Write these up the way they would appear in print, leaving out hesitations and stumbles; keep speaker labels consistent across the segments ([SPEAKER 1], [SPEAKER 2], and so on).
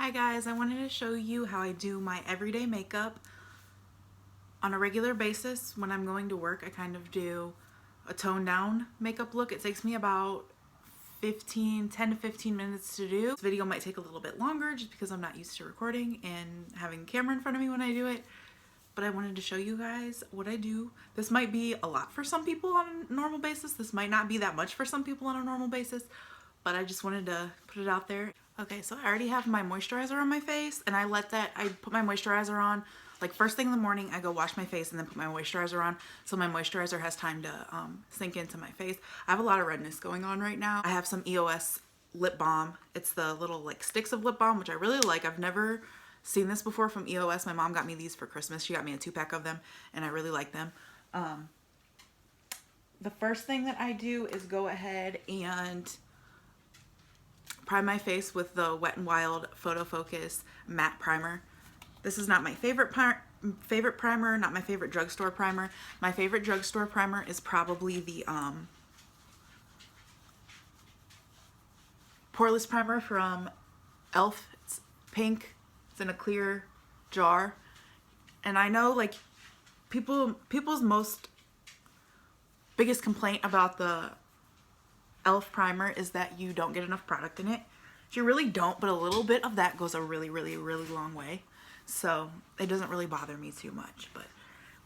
[SPEAKER 1] Hi guys, I wanted to show you how I do my everyday makeup on a regular basis. When I'm going to work, I kind of do a toned down makeup look. It takes me about 10 to 15 minutes to do. This video might take a little bit longer just because I'm not used to recording and having a camera in front of me when I do it. But I wanted to show you guys what I do. This might be a lot for some people on a normal basis. This might not be that much for some people on a normal basis, but I just wanted to put it out there. Okay, so I already have my moisturizer on my face, and I put my moisturizer on, like first thing in the morning, I go wash my face and then put my moisturizer on, so my moisturizer has time to sink into my face. I have a lot of redness going on right now. I have some EOS lip balm. It's the little like sticks of lip balm, which I really like. I've never seen this before from EOS. My mom got me these for Christmas. She got me a 2-pack of them, and I really like them. The first thing that I do is go ahead and prime my face with the Wet n Wild Photo Focus matte primer. This is not my favorite primer, not my favorite drugstore primer. My favorite drugstore primer is probably the poreless primer from e.l.f. It's pink. It's in a clear jar. And I know like people's biggest complaint about the e.l.f. primer is that you don't get enough product in it. You really don't, but a little bit of that goes a really long way. So it doesn't really bother me too much. But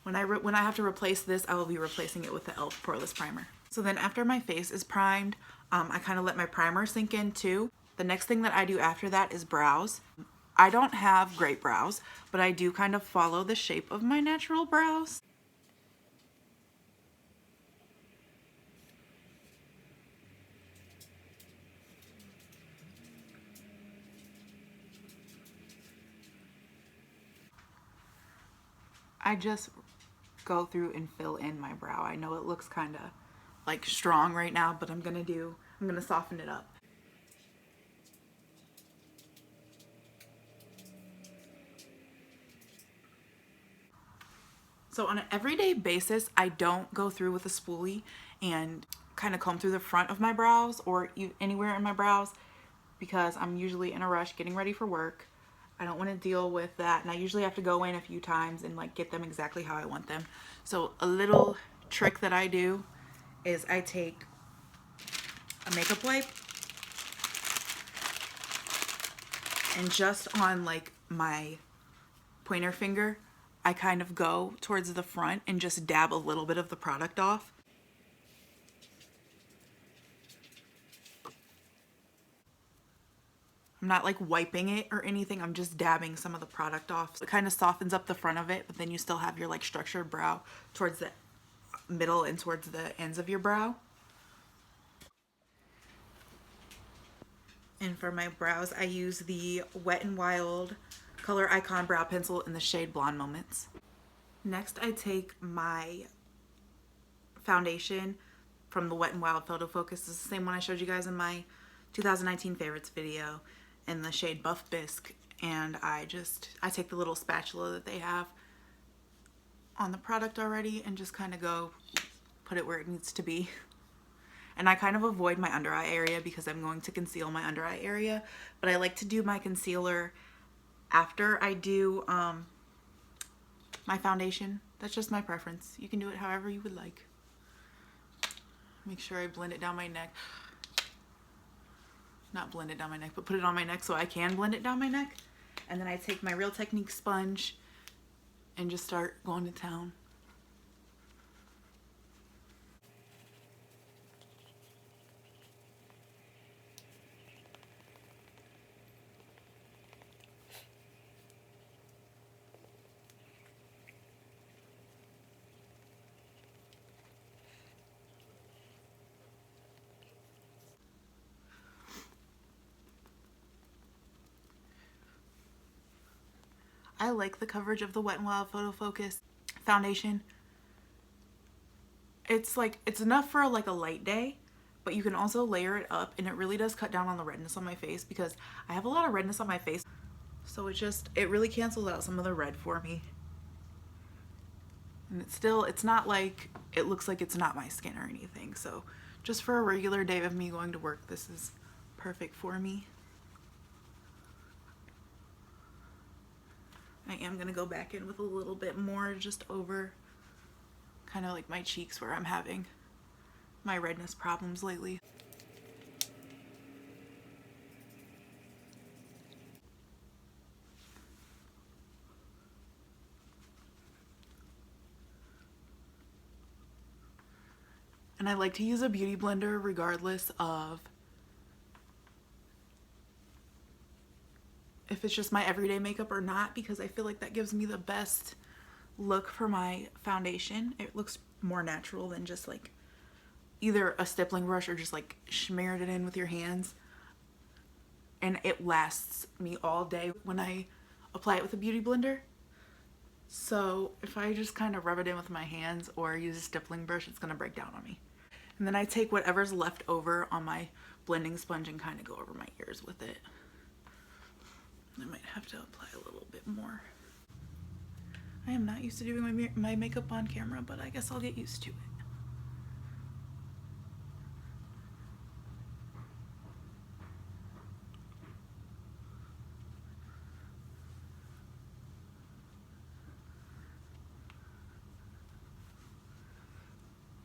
[SPEAKER 1] when I have to replace this, I will be replacing it with the e.l.f. poreless primer. So then after my face is primed, I kind of let my primer sink in too. The next thing that I do after that is brows. I don't have great brows, but I do kind of follow the shape of my natural brows. I just go through and fill in my brow. I know it looks kind of like strong right now, but I'm gonna soften it up. So on an everyday basis, I don't go through with a spoolie and kind of comb through the front of my brows or anywhere in my brows because I'm usually in a rush getting ready for work. I don't want to deal with that, and I usually have to go in a few times and like get them exactly how I want them. So a little trick that I do is I take a makeup wipe and just on like my pointer finger, I kind of go towards the front and just dab a little bit of the product off. I'm not like wiping it or anything, I'm just dabbing some of the product off. So it kind of softens up the front of it, but then you still have your like structured brow towards the middle and towards the ends of your brow. And for my brows, I use the Wet n Wild Color Icon Brow Pencil in the shade Blonde Moments. Next, I take my foundation from the Wet n Wild Photo Focus. This is the same one I showed you guys in my 2019 favorites video, in the shade Buff Bisque, and I take the little spatula that they have on the product already and just kind of go put it where it needs to be. And I kind of avoid my under eye area because I'm going to conceal my under eye area, but I like to do my concealer after I do my foundation. That's just my preference. You can do it however you would like. Make sure I blend it down my neck. Not blend it down my neck, but put it on my neck so I can blend it down my neck. And then I take my Real Technique sponge and just start going to town. I like the coverage of the Wet n Wild Photo Focus foundation. It's enough for like a light day, but you can also layer it up, and it really does cut down on the redness on my face because I have a lot of redness on my face. So it really cancels out some of the red for me. And it's not like it looks like it's not my skin or anything. So just for a regular day of me going to work, this is perfect for me. am going to go back in with a little bit more just over kind of like my cheeks where I'm having my redness problems lately. And I like to use a beauty blender regardless of if it's just my everyday makeup or not, because I feel like that gives me the best look for my foundation. It looks more natural than just like either a stippling brush or just like smeared it in with your hands. And it lasts me all day when I apply it with a beauty blender. So if I just kind of rub it in with my hands or use a stippling brush, it's gonna break down on me. And then I take whatever's left over on my blending sponge and kind of go over my ears with it. I might have to apply a little bit more. I am not used to doing my makeup on camera, but I guess I'll get used to it.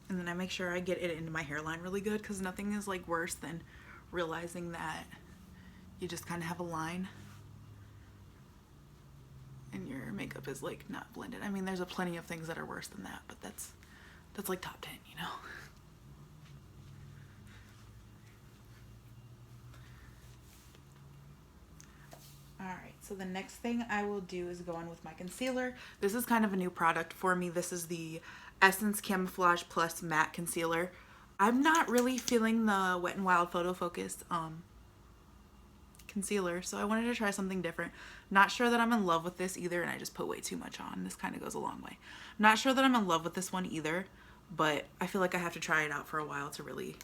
[SPEAKER 1] And then I make sure I get it into my hairline really good, because nothing is like worse than realizing that you just kind of have a line and your makeup is like not blended. I mean, there's a plenty of things that are worse than that, but that's like top 10, you know. Alright, so the next thing I will do is go on with my concealer. This is kind of a new product for me. This is the Essence Camouflage Plus Matte Concealer. I'm not really feeling the Wet n Wild Photo Focus concealer, so I wanted to try something different. Not sure that I'm in love with this either, and I just put way too much on. This kind of goes a long way. Not sure that I'm in love with this one either, but I feel like I have to try it out for a while to really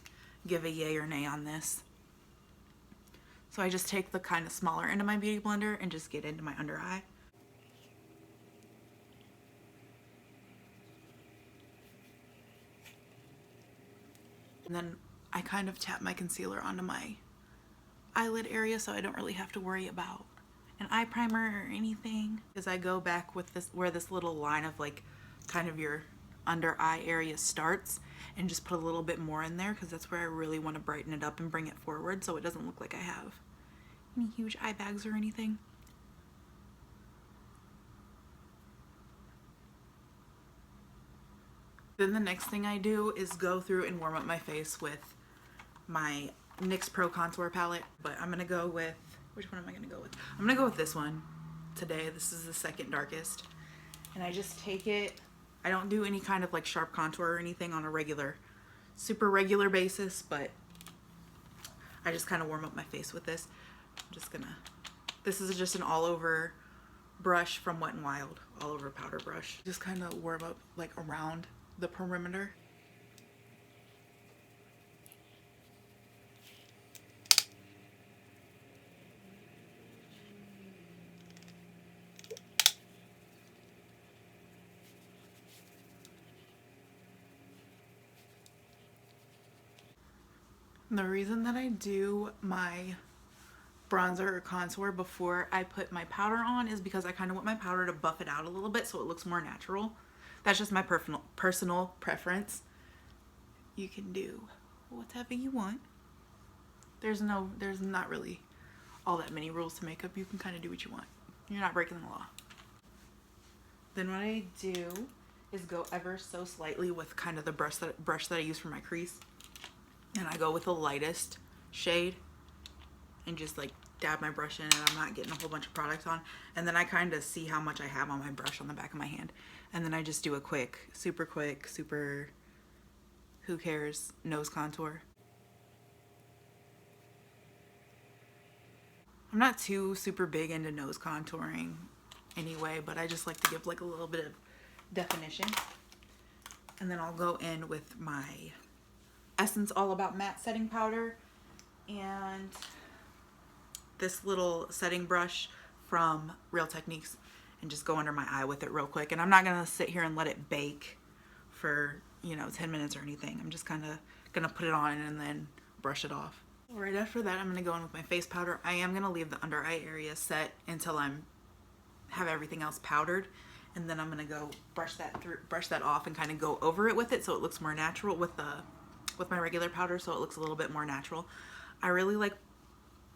[SPEAKER 1] give a yay or nay on this. So I just take the kind of smaller end of my beauty blender and just get into my under eye. And then I kind of tap my concealer onto my eyelid area, so I don't really have to worry about an eye primer or anything. As I go back with this, where this little line of like kind of your under eye area starts, and just put a little bit more in there, because that's where I really want to brighten it up and bring it forward so it doesn't look like I have any huge eye bags or anything. Then the next thing I do is go through and warm up my face with my NYX Pro Contour palette, but I'm gonna go with, which one am I gonna go with? I'm gonna go with this one today. This is the second darkest, and I just take it. I don't do any kind of like sharp contour or anything on a super regular basis, but I just kind of warm up my face with this. I'm just gonna, this is just an all over brush from Wet n Wild, all over powder brush. Just kind of warm up like around the perimeter. The reason that I do my bronzer or contour before I put my powder on is because I kind of want my powder to buff it out a little bit so it looks more natural. That's just my personal preference. You can do whatever you want. There's not really all that many rules to makeup. You can kind of do what you want. You're not breaking the law. Then what I do is go ever so slightly with kind of the brush that I use for my crease. And I go with the lightest shade and just like dab my brush in, and I'm not getting a whole bunch of product on. And then I kind of see how much I have on my brush on the back of my hand. And then I just do a super who cares nose contour. I'm not too super big into nose contouring anyway, but I just like to give like a little bit of definition. And then I'll go in with my Essence All About Matte setting powder and this little setting brush from Real Techniques, and just go under my eye with it real quick. And I'm not gonna sit here and let it bake for, 10 minutes or anything. I'm just kind of gonna put it on and then brush it off. Right after that, I'm gonna go in with my face powder. I am gonna leave the under eye area set until I'm have everything else powdered, and then I'm gonna go brush that off and kind of go over it with it so it looks more natural with my regular powder, so it looks a little bit more natural. I really like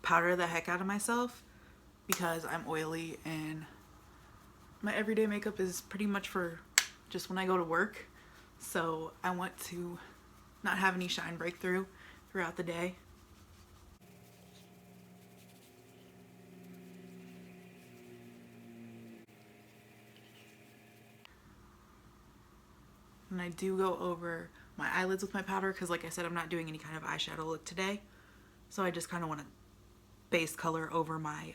[SPEAKER 1] powder the heck out of myself because I'm oily, and my everyday makeup is pretty much for just when I go to work. So I want to not have any shine breakthrough throughout the day. And I do go over my eyelids with my powder because, like I said, I'm not doing any kind of eyeshadow look today. So I just kind of want to base color over my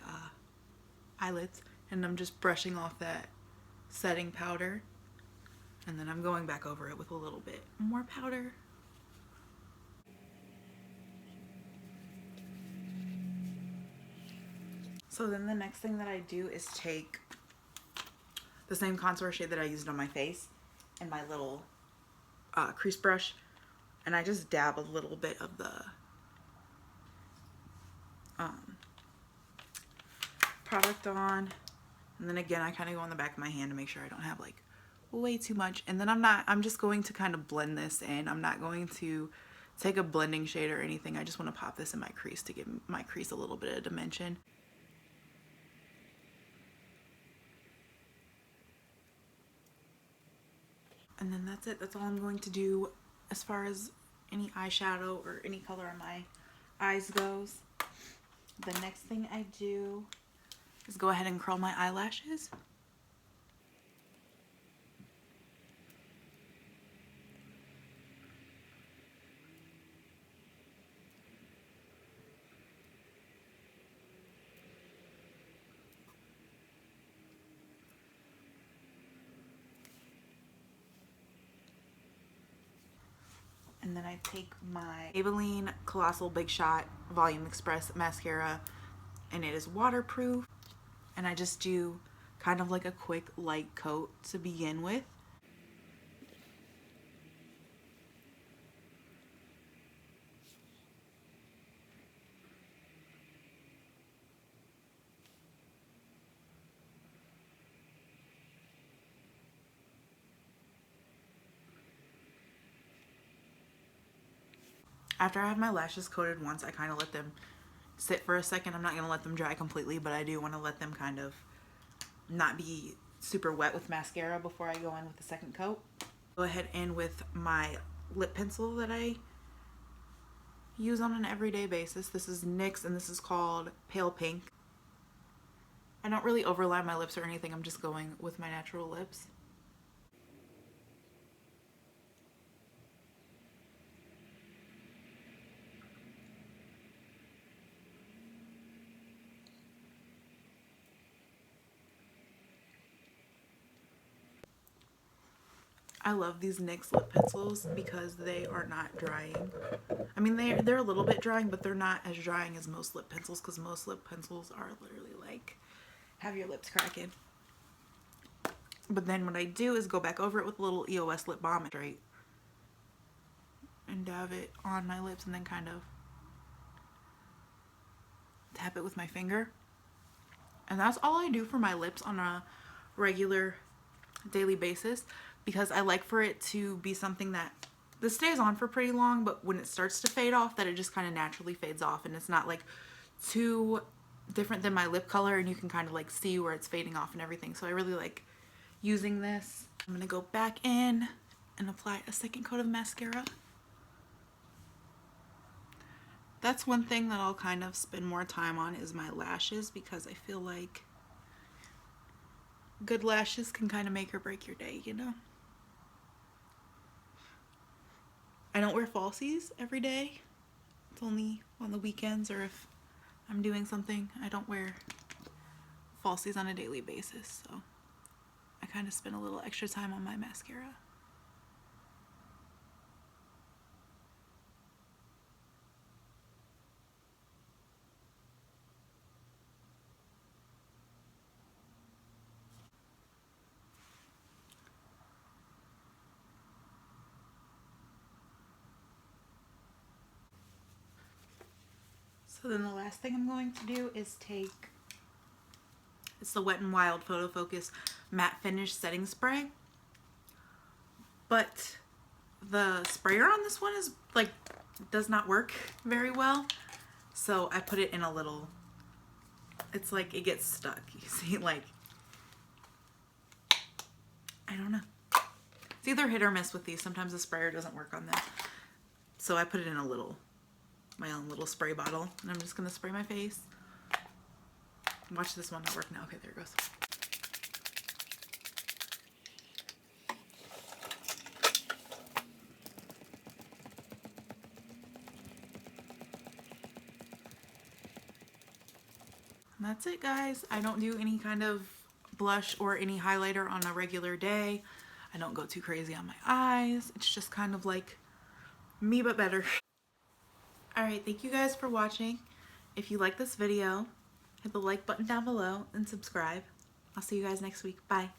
[SPEAKER 1] eyelids. And I'm just brushing off that setting powder. And then I'm going back over it with a little bit more powder. So then the next thing that I do is take the same contour shade that I used on my face and my little crease brush, and I just dab a little bit of the product on, and then again I kind of go on the back of my hand to make sure I don't have like way too much, and then I'm just going to kind of blend this in. I'm not going to take a blending shade or anything. I just want to pop this in my crease to give my crease a little bit of dimension. And then that's it. That's all I'm going to do as far as any eyeshadow or any color on my eyes goes. The next thing I do is go ahead and curl my eyelashes. And then I take my Maybelline Colossal Big Shot Volume Express mascara, and it is waterproof. And I just do kind of like a quick light coat to begin with. After I have my lashes coated once, I kind of let them sit for a second. I'm not going to let them dry completely, but I do want to let them kind of not be super wet with mascara before I go in with the second coat. Go ahead in with my lip pencil that I use on an everyday basis. This is NYX, and this is called Pale Pink. I don't really overline my lips or anything. I'm just going with my natural lips. I love these NYX lip pencils because they are not drying. I mean, they're a little bit drying, but they're not as drying as most lip pencils, because most lip pencils are literally like, have your lips cracking. But then what I do is go back over it with a little EOS lip balm straight and dab it on my lips, and then kind of tap it with my finger. And that's all I do for my lips on a regular daily basis, because I like for it to be something that this stays on for pretty long, but when it starts to fade off, that it just kind of naturally fades off, and it's not like too different than my lip color, and you can kind of like see where it's fading off and everything. So I really like using this. I'm gonna go back in and apply a second coat of mascara. That's one thing that I'll kind of spend more time on, is my lashes, because I feel like good lashes can kind of make or break your day, you know? I don't wear falsies every day. It's only on the weekends, or if I'm doing something. I don't wear falsies on a daily basis, so I kind of spend a little extra time on my mascara. So then the last thing I'm going to do is take It's the Wet n Wild Photo Focus Matte Finish Setting Spray. But the sprayer on this one is like, does not work very well. So I put it in a little, it's like it gets stuck. You see, like, I don't know. It's either hit or miss with these. Sometimes the sprayer doesn't work on them. So I put it in a little, my own little spray bottle, and I'm just gonna spray my face. Watch this one not work now. Okay, there it goes. And that's it, guys. I don't do any kind of blush or any highlighter on a regular day. I don't go too crazy on my eyes. It's just kind of like me, but better. Alright, thank you guys for watching. If you like this video, hit the like button down below and subscribe. I'll see you guys next week. Bye.